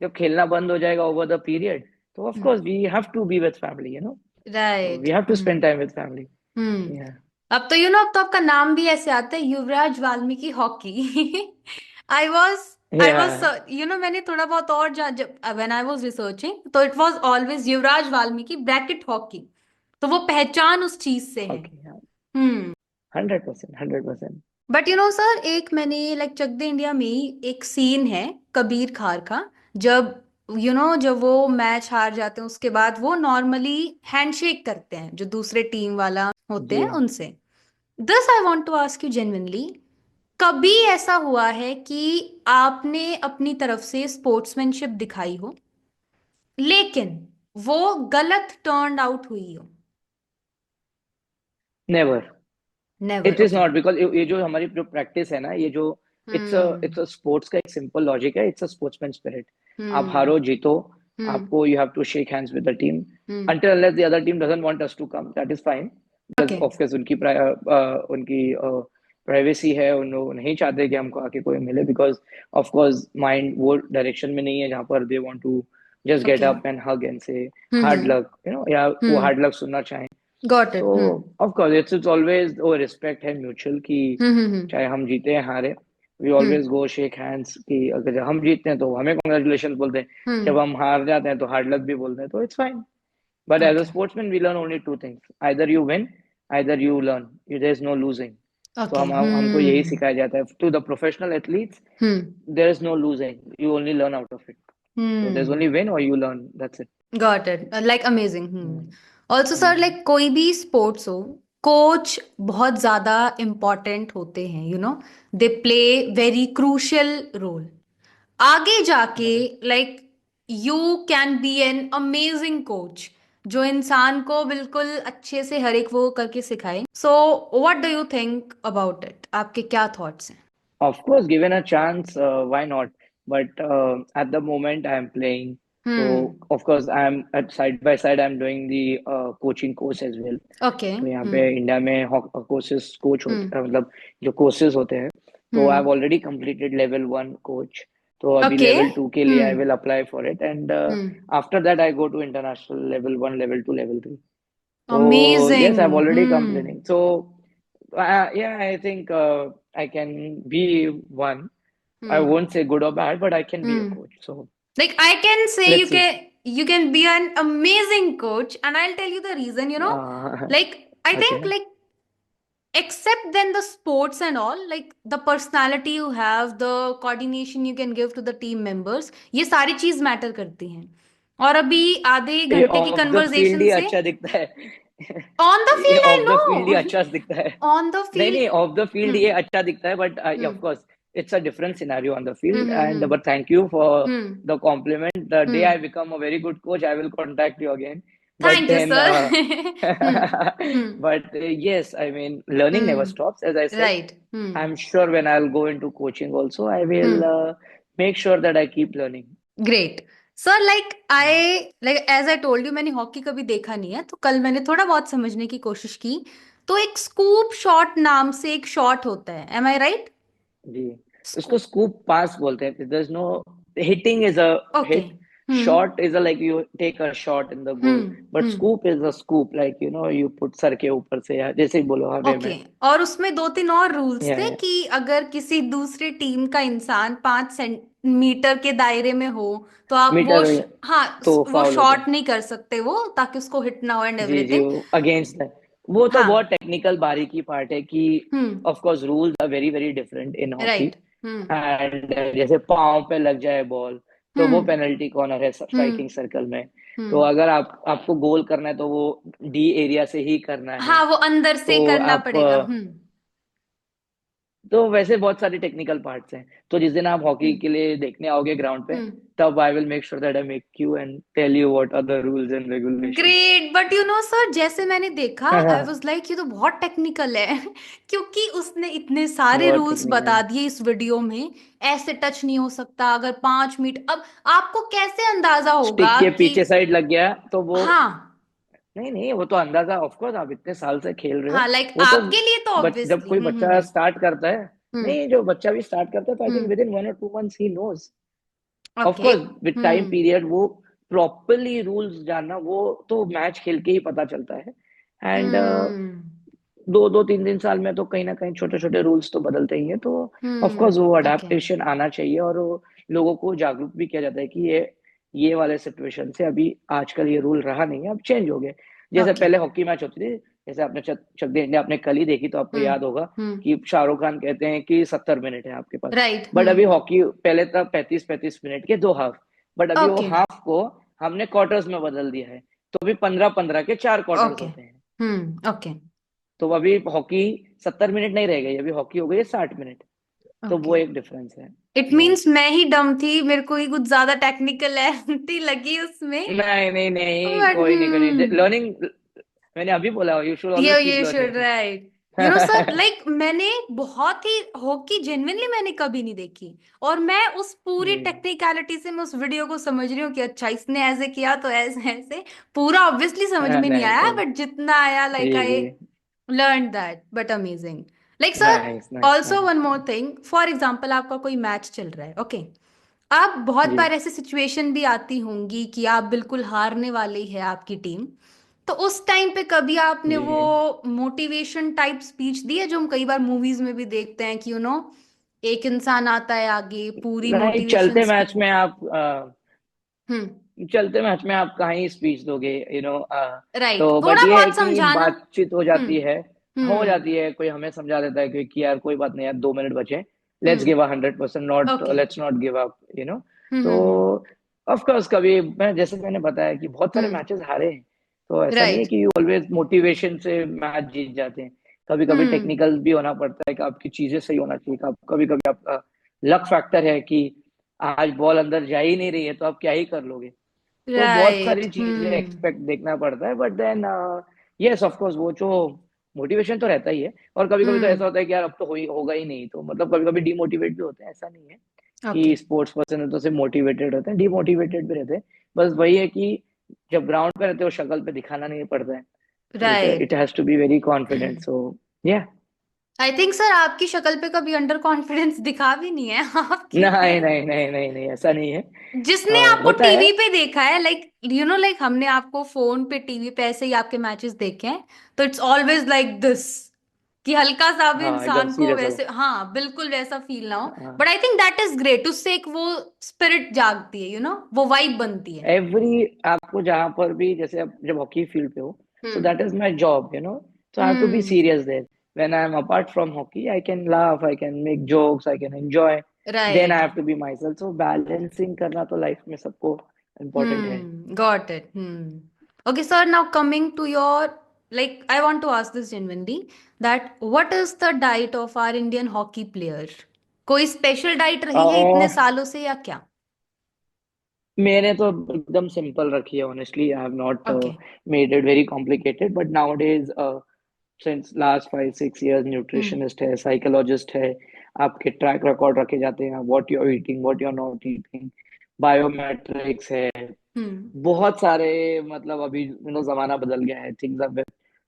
जब खेलना बंद हो जाएगा ओवर द पीरियड, तो of course we have to be with family, right. We have to hmm. Spend time with family. Hmm. या अब तो अब तो आपका नाम भी ऐसे आता है, युवराज वाल्मीकि हॉकी। आई या वॉज मैंने थोड़ा बहुत और जब व्हेन आई वॉज रिसर्चिंग, तो it was always Yuvraj Valmiki bracket hockey. तो वो पहचान उस चीज से है। हॉकी, हाँ। हम्म। 100%, 100%। बट सर, एक मैंने लाइक चक दे इंडिया में ही एक सीन है कबीर खार का, जब जब वो मैच हार जाते हैं उसके बाद वो नॉर्मली हैंडशेक करते हैं जो दूसरे टीम वाला होते जी हैं उनसे। This I want to ask you genuinely, कभी ऐसा हुआ है कि आपने अपनी तरफ से स्पोर्ट्समैनशिप दिखाई हो लेकिन वो गलत टर्न आउट हुई हो? Never. Never. It is okay. Not because ये जो हमारी जो प्रैक्टिस है ना, ये जो हम्म। इट्स अ स्पोर्ट्स का एक सिंपल लॉजिक है, इट्स अ स्पोर्ट्समैन स्पिरिट। आप हम्म। हारो जीतो, हम्म। आपको you have to shake hands with the team hmm. until unless the other team doesn't want us to come, that is fine, because okay. of course उनकी privacy है, उन लोग नहीं चाहते कि हमको आके कोई मिले, बिकॉज ऑफ कोर्स माइंड वो डायरेक्शन में नहीं है जहाँ पर they want to just get okay. Up and hug and say hard hmm. Luck, या वो हम्म। हार्ड लक सुनना चाहें। गॉट तो it. Hmm. Of course it's always वो रिस्पेक्ट है म्यूचुअल की, हम्म। चाहे हम जीते या हारे, we hmm. Always go shake hands की। अगर हम जीतते हैं तो हमें कॉन्ग्रेचुलेशन बोलते हैं, हम्म। जब हम हार जाते हैं तो हार्ड लक भी बोलते हैं, तो it's fine. But as a okay. Sportsman we learn only two things, either you win, either you learn, there is no losing. तो ओके। हमको यही हम्म। सिखाया जाता है to the professional athletes, hmm. There is no losing, you only learn out of it. So there's hmm. only win or you learn. That's it. Got it, like amazing. Mm. Also sir, Mm. Like कोई भी sports हो, coach बहुत ज्यादा important होते हैं, they play very crucial role आगे जाके। Right. Like you can be an amazing coach जो इंसान को बिल्कुल अच्छे से हर एक वो करके सिखाए। So what do you think about it? आपके क्या थॉट्स हैं? Of course, given a chance, why not? But at the moment, I am playing. Hmm. So, of course, I am at side by side. I'm doing the coaching course as well. Okay. तो यहाँ पे hmm. India में courses coach होते hmm. हैं, मतलब जो courses होते हैं। तो I hmm. Have already completed level 1 coach. तो अभी ओके। लेवल 2 के लिए I hmm. Will apply for it, and hmm. After that I go to international level 1, level 2, level 3। So yes, I've amazing. already hmm. completing. So yeah, I think I can be one. I hmm. won't say good or bad, but I can be a hmm. coach. So Like I can say let's see. you can be an amazing coach, and I'll tell you the reason, Uh, like I think okay. like except then the sports and all, like the personality you have, the coordination you can give to the team members, ये सारी चीज matter करती हैं। और अभी आधे ये घंटे की ऑफ द फील्ड कन्वर्सेशन ही से अच्छा दिखता है। ऑन द ये field I off the field ही नो। अच्छा दिखता है। ऑन द नहीं फील्ड। नहीं, ऑफ द फील्ड ये हम्म। अच्छा दिखता है, but off hmm. Course it's a different scenario on the field. And hmm. but thank you for hmm. the compliment. The day I hmm. become a very good coach, I will contact you again. But thank you then sir. Hmm. Hmm. but yes, I mean, learning never hmm. stops, as I said. Right. Hmm. I'm sure when I'll go into coaching also, I will hmm. make sure that I keep learning. Great. Sir like as I told you, मैंने hockey कभी देखा नहीं है, तो कल मैंने थोड़ा बहुत समझने की कोशिश की। तो एक स्कूप शॉट नाम से एक शॉट होता है, एम आई राइट? जी, उसको स्कूप पास बोलते हैं। There is no hitting is a okay. Hit, hmm shot is a like you take a shot in the goal, but hmm. Scoop is a scoop like you put सर के ऊपर से, या जैसे ही बोलो हवे ओके। में। और उसमें दो तीन और रूल्स या थे कि अगर किसी दूसरी टीम का इंसान 5 सेंटीमीटर के दायरे में हो तो आप वो मीटर हाँ, तो वो फाउल होता शॉट है। नहीं कर सकते वो, ताकि उसको हिट ना हो एंड जी जी, एवरीथिंग। वो अगेंस्ट है। वो तो बहुत हाँ। टेक्निकल बारीकी पार्ट है कि hmm. Of course rules are very very different in hockey. Right. Hmm and जैसे पाँव पे लग जाए बॉल, तो वो हम्म पेनल्टी कॉर्नर है हम्म स्ट्राइकिंग सर्कल में। तो हम्म। अगर आपको गोल करना है तो वो डी एरिया से ही करना है। हाँ, वो अंदर से तो करना आप पड़ेगा। तो वैसे बहुत सारे टेक्निकल पार्ट्स हैं। तो जिस दिन आप हॉकी हम्म के लिए देखने आओगे ग्राउंड पे, हम्म। तब I will make sure that I make you and tell you what are the rules and regulations. Great, but you know sir, जैसे मैंने देखा आई वाज लाइक ये तो बहुत टेक्निकल है। क्योंकि उसने इतने सारे बहुत रूल्स टेक्निकल बता है। दिए इस वीडियो में। ऐसे टच नहीं हो सकता अगर 5 मीटर। अब आपको कैसे अंदाजा स्टिक होगा के कि पीछे साइड लग गया तो वो, हाँ नहीं नहीं, वो तो अंदाजा ऑफ कोर्स, आप इतने साल से खेल रहे हो। हाँ, लाइक वो तो आपके लिए तो जब ऑब्वियसली। कोई बच्चा स्टार्ट करता है, हम्म नहीं, जो बच्चा भी स्टार्ट करता है तो I think hmm. With in 1 और 2 मंथ्स ही नोज। Of okay. Course with time period वो प्रॉपरली रूल्स जानना, वो तो मैच खेल के ही पता चलता है। एंड हम्म 2 2 3 3 साल में तो कहीं ना कहीं छोटे छोटे रूल्स तो बदलते ही हैं। तो ऑफ कोर्स वो ओके। अडेप्टेशन आना चाहिए, और वो लोगों को जागरूक भी किया जाता है कि ये वाले सिचुएशन से अभी आजकल ये रूल रहा नहीं है, अब चेंज हो गए। जैसे ओके। पहले हॉकी मैच होती थी, जैसे आपने चक दे इंडिया आपने कल ही देखी, तो आपको याद होगा हम्म। कि शाहरुख खान कहते हैं कि 70 मिनट है आपके पास। राइट। बट अभी हॉकी पहले था 35 35 मिनट के 2 हाफ, बट अभी वो ओके हाफ को हमने क्वार्टर्स में बदल दिया है। तो अभी 15 15 के 4 क्वार्टर्स ओके। होते हैं। ओके तो अभी हॉकी 70 मिनट नहीं रह गई, अभी हॉकी हो गई है 60 मिनट। तो ओके। वो एक डिफरेंस है। इट या मीन्स मैं ही डम थी, मेरे को ही कुछ ज्यादा टेक्निकलिटी लगी उसमें। नहीं नहीं नहीं, बट कोई नहीं, कोई नहीं, लर्निंग। मैंने अभी बोला यू शुड ये ऑलवेज कीप ये should learning. Right. You know sir, like मैंने बहुत ही हॉकी जेन्युइनली मैंने कभी नहीं देखी। और मैं उस पूरी जी टेक्निकलिटी से मैं उस वीडियो को समझ रही हूँ कि अच्छा इसने ऐसे किया तो ऐसे ऐसे। पूरा ऑब्वियसली समझ में नहीं नहीं आया, कोई, बट जितना आया जी लाइक जी, I learned that but amazing. Like sir, nice nice also nice. one more thing, for example आपका कोई मैच चल रहा है, ओके। अब बहुत जी बार ऐसी सिचुएशन भी आती होंगी कि आप बिल्कुल हारने वाली है आपकी टीम। तो उस टाइम पे कभी आपने जी, वो मोटिवेशन टाइप स्पीच दी है जो हम कई बार मूवीज में भी देखते हैं कि एक इंसान आता है आगे पूरी नहीं, मोटिवेशन स्पीच। हम्म। चलते मैच में आप कहाँ ही स्पीच दोगे, राइट, तो थोड़ा बट ये है बहुत कि समझाना। बातचीत हो हम्म जाती है। हो हम्म जाती है, कोई हमें समझा देता है कि यार कोई बात नहीं यार, 2 मिनट बचे, let's give hmm. 100%, not okay. Let's not give up. तो हम्म। ऑफ कोर्स कभी मैं, जैसे मैंने बताया कि बहुत सारे हम्म। मैचेस हारे हैं। तो ऐसा नहीं है राइट। कि यू ऑलवेज मोटिवेशन से मैच जीत जाते हैं। कभी कभी हम्म। टेक्निकल भी होना पड़ता है कि आपकी चीजें सही होना चाहिए, कभी कभी आपका लक फैक्टर है कि आज बॉल अंदर जा ही नहीं रही है, तो आप क्या ही कर लोगे। तो बहुत राइट। सारी चीजें एक्सपेक्ट देखना पड़ता है, but then yes of course वो जो मोटिवेशन तो रहता ही है। और कभी कभी तो ऐसा हम्म। होता है कि यार अब तो होगा ही नहीं, तो मतलब कभी कभी डिमोटिवेट भी होते हैं, ऐसा नहीं है ओके। कि स्पोर्ट्स पर्सन है तो सिर्फ मोटिवेटेड होते हैं, डिमोटिवेटेड भी रहते हैं। बस वही है कि जब ग्राउंड पे रहते हो शक्ल पे दिखाना नहीं पड़ता है। It right. It has to be very confident, so yeah. I think sir आपकी शक्ल पे कभी अंडर कॉन्फिडेंस दिखा भी नहीं है। आप ठीक है। नहीं नहीं नहीं नहीं नहीं, ऐसा नहीं है। जिसने आपको होता है। टीवी पे देखा है, लाइक लाइक हमने आपको फोन पे टीवी पे ऐसे ही आपके मैचेस देखे हैं, तो इट्स ऑलवेज लाइक दिस, कि हल्का सा भी हाँ, एकदम इंसान को सीरियस हो। वैसे हाँ बिल्कुल वैसा फील ना हो। हाँ, but I think that is great, उससे एक वो स्पिरिट जागती है, वो वाइब बनती है। एवरी, आपको जहां पर भी, जैसे आप जब हॉकी फील्ड पे हो, so hmm that is my job, so I have to be hmm. Serious there. When I am apart from hockey I can laugh, I can make jokes, I can enjoy, then I right. Have to be myself. So balancing करना तो life में सबको important है। Got it. Okay, sir, now coming to your, like, I want to ask this genuinely, that what is the diet of our Indian hockey player? कोई special diet रही है इतने और सालों से या क्या? मैंने तो एकदम सिंपल रखी है, honestly I have not okay. Made it very complicated, but nowadays since last 5 6 years hmm nutritionist है, साइकोलॉजिस्ट है, आपके ट्रैक रिकॉर्ड रखे जाते हैं, what you are eating, what you are not eating, biometrics है, hmm. बहुत सारे, मतलब अभी जमाना बदल गया है, things have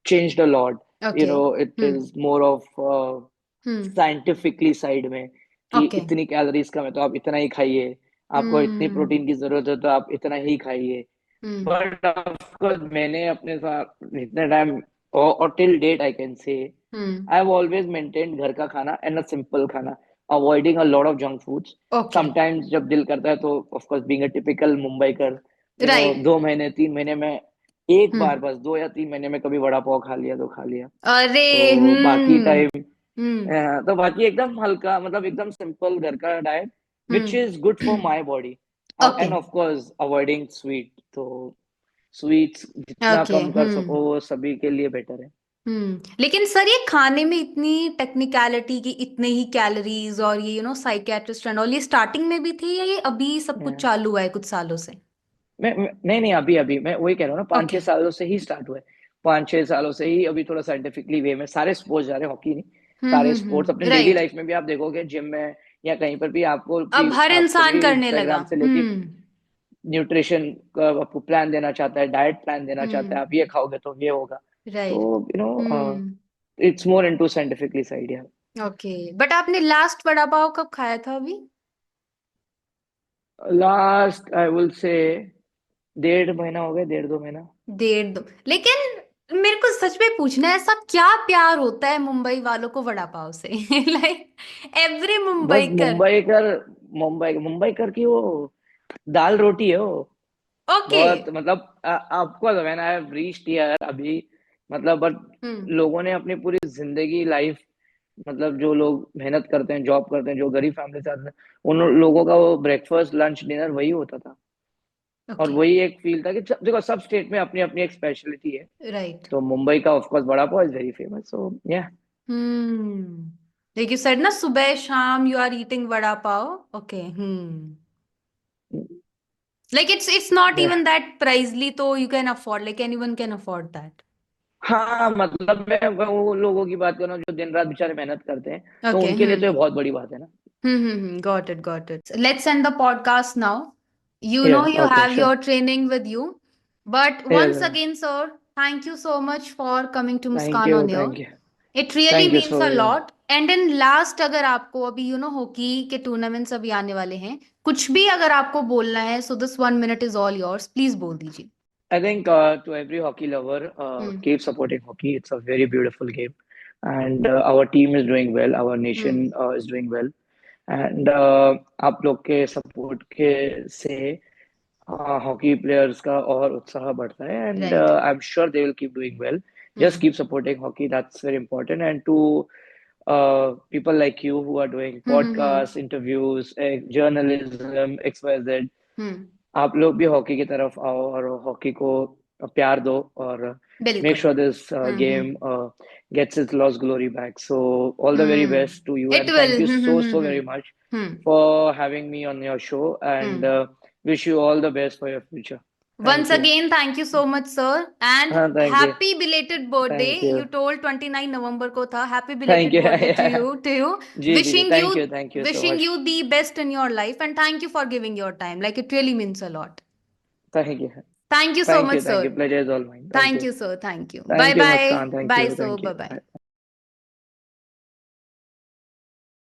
changed a lot, okay. It is more of hmm. Scientifically side में, कि ओके। इतनी कैलोरीज कम है तो आप इतना ही खाइए, आपको इतनी हम्म। प्रोटीन की जरूरत है तो आप इतना ही खाइए। हम्म। बट ऑफकोर्स मैंने अपने साथ इतने टाइम, और till date I can say hmm. I have always maintained घर का खाना एंड अ सिंपल खाना, avoiding a lot of junk foods. Okay. Sometimes जब दिल करता है तो of course being a typical Mumbaikar, right. 2 महीने 3 महीने में एक बार, हम्म। बस 2 या 3 महीने में कभी वड़ा पाव खा लिया तो खा लिया। अरे। तो बाकी हम्म। टाइम, हम्म। तो बाकी एकदम हल्का, मतलब एकदम सिंपल घर का diet, which hmm. Is good for my body. Okay. End of course avoiding sweet, तो स्वीट्स जितना ओके। कम कर हम्म। सको वो सभी के लिए बेटर है। लेकिन सर, ये खाने में इतनी टेक्निकलिटी की, इतने ही कैलोरीज और ये साइकेट्रिस्ट एंड ऑल, ये स्टार्टिंग में भी थे या ये अभी सब कुछ Yeah. चालू हुआ है कुछ सालों से? नहीं नहीं, अभी अभी मैं वही कह रहा हूँ ना, पाँच ओके। छह सालों से ही स्टार्ट हुआ है। 5-6 सालों से ही अभी थोड़ा साइंटिफिकली वे में सारे स्पोर्ट्स जा रहे हैं, हॉकी नहीं, सारे स्पोर्ट्स अपने डेली राइट। लाइफ में भी आप देखोगे, जिम में या कहीं पर भी आपको अब हर आपको इंसान भी करने लगा। इंस्टाग्राम से लेके हम्म। न्यूट्रिशन का आपको प्लान देना चाहता है, डाइट प्लान देना चाहता हम्म। है, आप ये खाओगे तो ये होगा। तो right. Hmm. It's more into scientifically side. Okay. But आपने लास्ट वड़ा पाव कब खाया था अभी? लास्ट आई विल से 1.5 महीना हो गया, 1.5-2 महीना। 1.5 2, लेकिन मेरे को सच में पूछना है, ऐसा क्या प्यार होता है मुंबई वालों को वड़ा पाव से? लाइक एवरी बस मुंबईकर। मुंबई कर की वो दाल रोटी है वो, ओके। बहुत मतलब आपको when I have reached here अभी, मतलब बट हम्म। लोगों ने अपनी पूरी जिंदगी लाइफ, मतलब जो लोग मेहनत करते हैं, जॉब करते हैं, जो गरीब फैमिली से आते हैं, उन लोगों का वो ब्रेकफास्ट लंच डिनर वही होता था। और ओके। वही एक फील था कि देखो सब स्टेट में अपनी अपनी एक स्पेशलिटी है। राइट। तो मुंबई का of course vada pav is very famous, so yeah. Like you said ना, सुबह शाम you are eating vada pav. Okay. Like it's not even that pricey, तो you can afford, like anyone can afford that. हाँ, मतलब मैं वो लोगों की बात कर रहा हूँ जो दिन रात बेचारे मेहनत करते हैं, तो ओके। उनके लिए तो ये बहुत बड़ी बात है ना। Got it, got it. Let's end the podcast now. You know yes, you okay, have sure. your training with you. But once yes, again, sir, thank you so much for coming to thank Muskan you, on air. Thank you, It really thank you means so a you. lot. And in last, अगर आपको अभी hockey के tournaments अभी आने वाले हैं, कुछ भी अगर आपको बोलना है, so this 1 minute is all yours. Please बोल दीजिए। I think to every hockey lover, hmm. keep supporting hockey. It's a very beautiful game, and our team is doing well. Our nation hmm. is doing well, and आप लोग के support के से hockey players का और उत्साह बढ़ता है, and right. I am sure they will keep doing well. Just hmm. keep supporting hockey. That's very important. And to people like you who are doing hmm. podcasts, interviews, journalism, XYZ, हम्म। आप लोग भी hockey की तरफ आओ और hockey को प्यार दो, और मेक बिल्कुल। Sure this hmm. Game gets its lost glory back. So all the very best to you, it and will. thank you so so very much hmm. for having me on your show, and hmm. wish you all the best for your future. Once Thank you. again, thank you so much, sir. And हाँ, thank you, happy belated birthday. thank you, You told 29 नवंबर को था. Happy thank belated you. birthday to you, to you. Ji ji ji, Wishing you, thank you so wishing much. you the best in your life, and thank you for giving your time. Like it really means a lot. Thank you, Thank you so much, thank you. sir. Pleasure is all mine. Thank Thank you, you, sir. Thank you. Bye thank you, bye. Muskan. Thank Bye, you, sir. thank Bye you. bye. Bye.